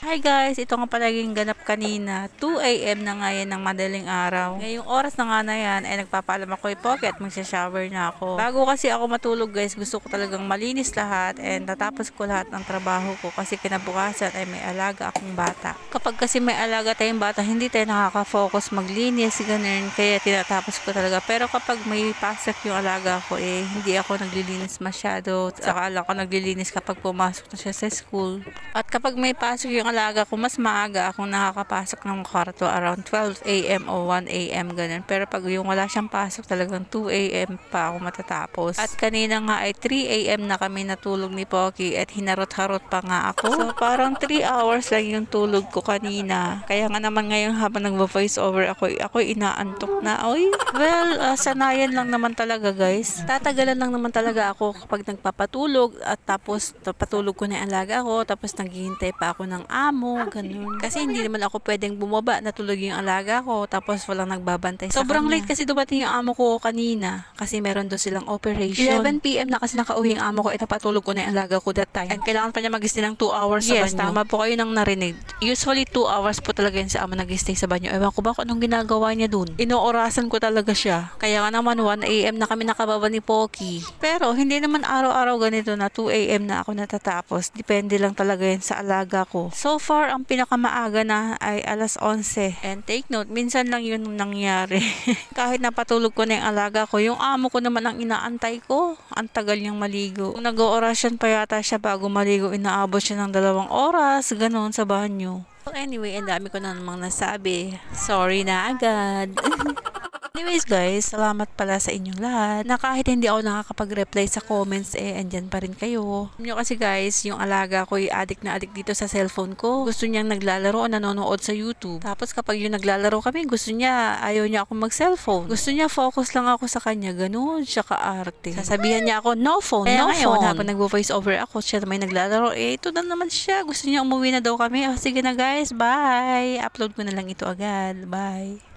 Hi guys, ito nga palaging ganap kanina. 2 AM na ngayon ng madaling araw. Ngayong oras na nga na yan, ay nagpapaalam ako kay Pocket, magsha-shower na ako. Bago kasi ako matulog guys, gusto ko talagang malinis lahat and tatapos ko lahat ng trabaho ko kasi kinabukasan ay may alaga akong bata. Kapag kasi may alaga tayong bata, hindi tayo nakaka-focus maglinis, ganun. Kaya tinatapos ko talaga. Pero kapag may pasok yung alaga ko, hindi ako naglilinis masyado. Saka lang ako naglilinis kapag pumasok na siya sa school. At kapag may pasok yung alaga ko, mas maaga akong nakakapasok ng kwarto around 12 AM o 1 AM ganun. Pero pag yung wala siyang pasok talagang 2 AM pa ako matatapos. At kanina nga ay 3 AM na kami natulog ni Pocky at hinarot-harot pa nga ako. So parang 3 hours lang yung tulog ko kanina. Kaya nga naman ngayon habang nagvo-voice over ako inaantok na. Oy, well, sanayan lang naman talaga guys. Tatagalan lang naman talaga ako kapag nagpapatulog at tapos patulog ko na yung alaga ko tapos naghihintay pa ako ng amo, ganun. Kasi hindi naman ako pwedeng bumaba, natulog yung alaga ko, tapos walang nagbabantay sa Sobrang late kasi dumating yung amo ko kanina, kasi meron doon silang operation. 11 PM na kasi nakauwi yung amo ko, napatulog ko na yung alaga ko that time. And kailangan pa niya mag-stay ng 2 hours sa banyo. Yes, tama po kayo nang narinig. Usually 2 hours po talaga yun sa amo nag-stay sa banyo. Ewan ko ba kung anong ginagawa niya doon. Inoorasan ko talaga siya. Kaya nga naman 1 AM na kami nakababa ni Pocky. Pero hindi naman araw-araw ganito na 2 AM na ako natatapos. Depende lang talaga yun sa alaga ko. So far, ang pinakamaaga na ay alas 11. And take note, minsan lang yun nangyari. Kahit napatulog ko na yung alaga ko, yung amo ko naman ang inaantay ko. Ang tagal niyang maligo. Kung nag-oorasyon pa yata siya bago maligo, inaabot siya ng 2 oras, ganoon sa banyo. So anyway, ang dami ko na namang nasabi. Sorry na agad. Anyways guys, salamat pala sa inyong lahat na kahit hindi ako nakakapag-reply sa comments andyan pa rin kayo. Alam nyo kasi guys, yung alaga ko addict na addict dito sa cellphone ko. Gusto niyang naglalaro o nanonood sa YouTube. Tapos kapag yung naglalaro kami, gusto niya, ayaw niya ako mag-cellphone. Gusto niya focus lang ako sa kanya. Ganun siya ka-arte. Sasabihan niya ako, no phone, no phone. Habang nagvo-voice over ako, siya may naglalaro. Ito na naman siya. Gusto niya umuwi na daw kami. Sige na guys, bye! Upload ko na lang ito agad. Bye!